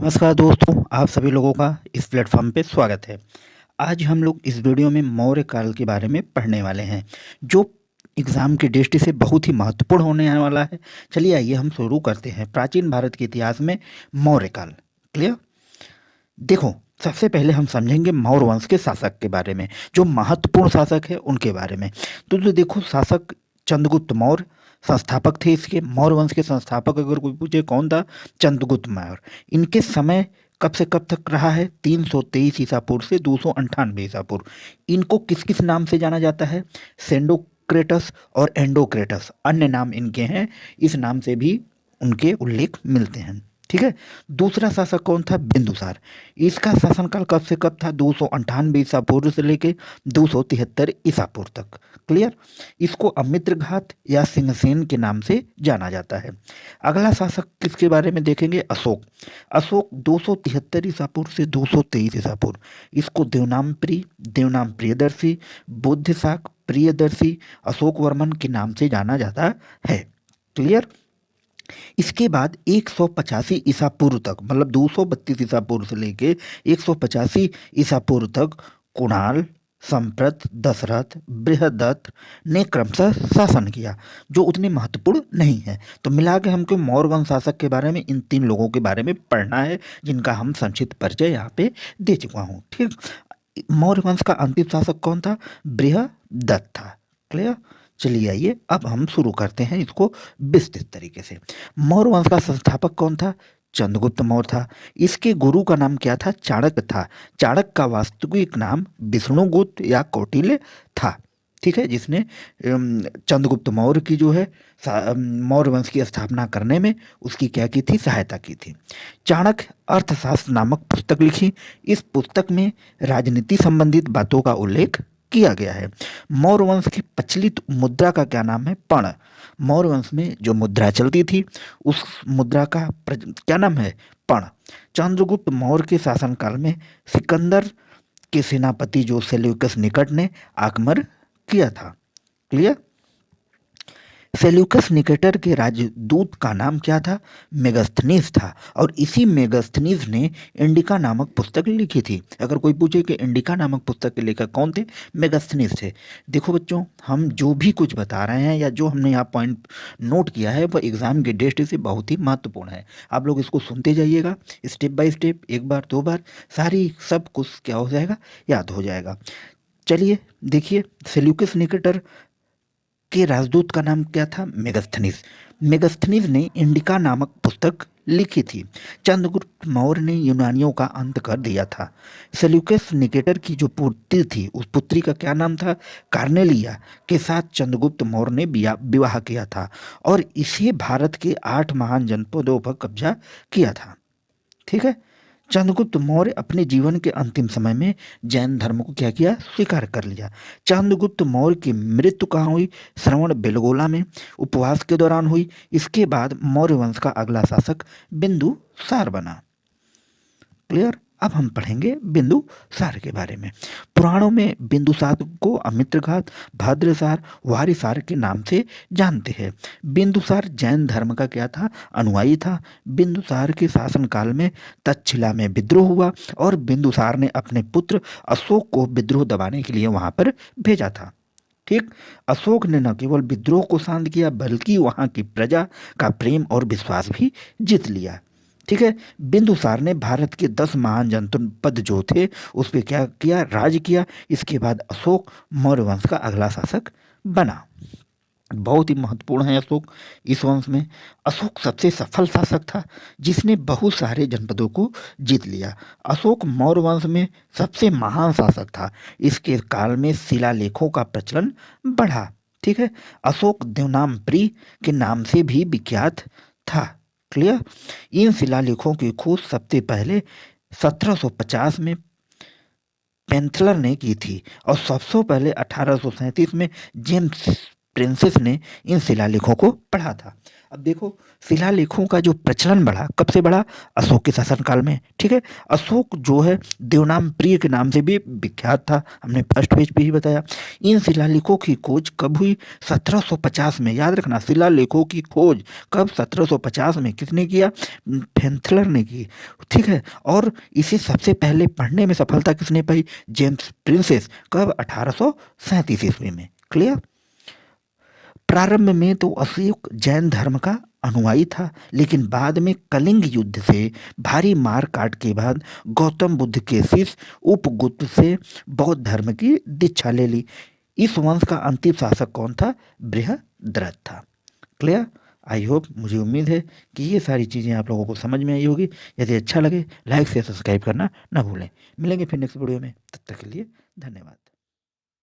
नमस्कार दोस्तों, आप सभी लोगों का इस प्लेटफॉर्म पे स्वागत है। आज हम लोग इस वीडियो में मौर्य काल के बारे में पढ़ने वाले हैं, जो एग्ज़ाम की दृष्टि से बहुत ही महत्वपूर्ण होने आने वाला है। चलिए आइए हम शुरू करते हैं। प्राचीन भारत के इतिहास में मौर्य काल। क्लियर? देखो, सबसे पहले हम समझेंगे मौर्य वंश के शासक के बारे में, जो महत्वपूर्ण शासक है उनके बारे में। तो देखो, शासक चंद्रगुप्त मौर्य संस्थापक थे इसके। मौर्य वंश के संस्थापक अगर कोई पूछे कौन था, चंद्रगुप्त मौर्य। इनके समय कब से कब तक रहा है, 323 ईसा पूर्व से 298 ईसा पूर्व। इनको किस किस नाम से जाना जाता है, सेंडोक्रेटस और एंडोक्रेटस, अन्य नाम इनके हैं। इस नाम से भी उनके उल्लेख मिलते हैं। ठीक है। दूसरा शासक कौन था, बिंदुसार। इसका शासनकाल कब से कब था, 298 ईसा पूर्व से लेके 273 ईसा पूर्व तक। क्लियर? इसको अमित्रघात या सिंहसेन के नाम से जाना जाता है। अगला शासक किसके बारे में देखेंगे, अशोक। अशोक 273 ईसा पूर्व से 223 ईसा पूर्व। इसको देवनाम प्रियदर्शी, बुद्धिशाक प्रियदर्शी, अशोक वर्मन के नाम से जाना जाता है। क्लियर? इसके बाद 185 ईसा पूर्व तक, मतलब 232 ईसा पूर्व से लेके 185 ईसा पूर्व तक कुणाल, संप्रत, दशरथ, बृहदत्त ने क्रमशः शासन किया, जो उतने महत्वपूर्ण नहीं है। तो मिला के हमको मौर्य वंश शासक के बारे में इन तीन लोगों के बारे में पढ़ना है, जिनका हम संक्षिप्त परिचय यहाँ पे दे चुका हूँ। ठीक। मौर्य वंश का अंतिम शासक कौन था, बृहदत्त था। क्लियर? चलिए आइए अब हम शुरू करते हैं इसको विस्तृत तरीके से। मौर्य वंश का संस्थापक कौन था, चंद्रगुप्त मौर्य था। इसके गुरु का नाम क्या था, चाणक्य था। चाणक्य का वास्तविक नाम विष्णुगुप्त या कौटिल्य था। ठीक है। जिसने चंद्रगुप्त मौर्य की जो है मौर्य वंश की स्थापना करने में उसकी क्या की थी, सहायता की थी। चाणक्य अर्थशास्त्र नामक पुस्तक लिखी। इस पुस्तक में राजनीति संबंधित बातों का उल्लेख किया गया है। मौर्य वंश की प्रचलित मुद्रा का क्या नाम है, पण। मौर्य वंश में जो मुद्रा चलती थी उस मुद्रा का क्या नाम है, पण। चंद्रगुप्त मौर्य के शासनकाल में सिकंदर के सेनापति जो सेल्यूकस निकट ने आक्रमण किया था। क्लियर? सेल्यूकस निकेटर के राजदूत का नाम क्या था, मेगास्थनीज था। और इसी मेगास्थनीज ने इंडिका नामक पुस्तक लिखी थी। अगर कोई पूछे कि इंडिका नामक पुस्तक के लेखक कौन थे, मेगास्थनीज थे। देखो बच्चों, हम जो भी कुछ बता रहे हैं या जो हमने यहाँ पॉइंट नोट किया है वह एग्जाम की दृष्टि से बहुत ही महत्वपूर्ण है। आप लोग इसको सुनते जाइएगा स्टेप बाय स्टेप, एक बार दो बार, सारी सब कुछ क्या हो जाएगा, याद हो जाएगा। चलिए देखिए, सेल्यूकस निकेटर के राजदूत का नाम क्या था, मेगास्थनीज। मेगास्थनीज ने इंडिका नामक पुस्तक लिखी थी। चंद्रगुप्त मौर्य ने यूनानियों का अंत कर दिया था। सेल्यूकस निकेटर की जो पुत्री थी, उस पुत्री का क्या नाम था, कार्नेलिया के साथ चंद्रगुप्त मौर्य ने विवाह किया था और इसे भारत के 8 महान जनपदों पर कब्जा किया था। ठीक है। चंद्रगुप्त मौर्य अपने जीवन के अंतिम समय में जैन धर्म को क्या किया, स्वीकार कर लिया। चंद्रगुप्त मौर्य की मृत्यु कहाँ हुई, श्रवण बेलगोला में उपवास के दौरान हुई। इसके बाद मौर्य वंश का अगला शासक बिंदुसार बना। क्लियर? अब हम पढ़ेंगे बिंदुसार के बारे में। पुराणों में बिंदुसार को अमित्रघात, भद्रसार, वारिसार के नाम से जानते हैं। बिंदुसार जैन धर्म का क्या था, अनुयायी था। बिंदुसार के शासनकाल में तक्षशिला में विद्रोह हुआ और बिंदुसार ने अपने पुत्र अशोक को विद्रोह दबाने के लिए वहां पर भेजा था। ठीक। अशोक ने न केवल विद्रोह को शांत किया बल्कि वहां की प्रजा का प्रेम और विश्वास भी जीत लिया। ठीक है। बिंदुसार ने भारत के 10 महान जनपद जो थे उस पर क्या किया, राज किया। इसके बाद अशोक मौर्य वंश का अगला शासक बना। बहुत ही महत्वपूर्ण है अशोक इस वंश में। अशोक सबसे सफल शासक था जिसने बहुत सारे जनपदों को जीत लिया। अशोक मौर्य वंश में सबसे महान शासक था। इसके काल में शिलालेखों का प्रचलन बढ़ा। ठीक है। अशोक देवनामप्री के नाम से भी विख्यात था। क्लियर? इन शिलालेखों की खोज सबसे पहले 1750 में पेंथलर ने की थी और सबसे पहले 1837 में जेम्स प्रिंसेस ने इन शिलालेखों को पढ़ा था। अब देखो, शिलालेखों का जो प्रचलन बढ़ा, कब से बढ़ा? अशोक के शासनकाल में, ठीक है। अशोक जो है देवनाम प्रिय के नाम से भी विख्यात था, हमने फर्स्ट पेज पे ही बताया। इन शिलालेखों की खोज कब हुई? 1750 में। याद रखना, शिलालेखों की खोज कब? 1750 में। किसने किया? फेंथलर ने की, ठीक है। और इसे सबसे पहले पढ़ने में सफलता किसने पाई? James princess. कब? 1837 ईस्वी में। क्लियर? प्रारंभ में तो अशोक जैन धर्म का अनुयायी था, लेकिन बाद में कलिंग युद्ध से भारी मार काट के बाद गौतम बुद्ध के शिष्य उपगुप्त से बौद्ध धर्म की दीक्षा ले ली। इस वंश का अंतिम शासक कौन था? बृहद्रथ था। क्लियर? आई होप, मुझे उम्मीद है कि ये सारी चीज़ें आप लोगों को समझ में आई होगी। यदि अच्छा लगे, लाइक से सब्सक्राइब करना ना भूलें। मिलेंगे फिर नेक्स्ट वीडियो में, तब तक के लिए धन्यवाद।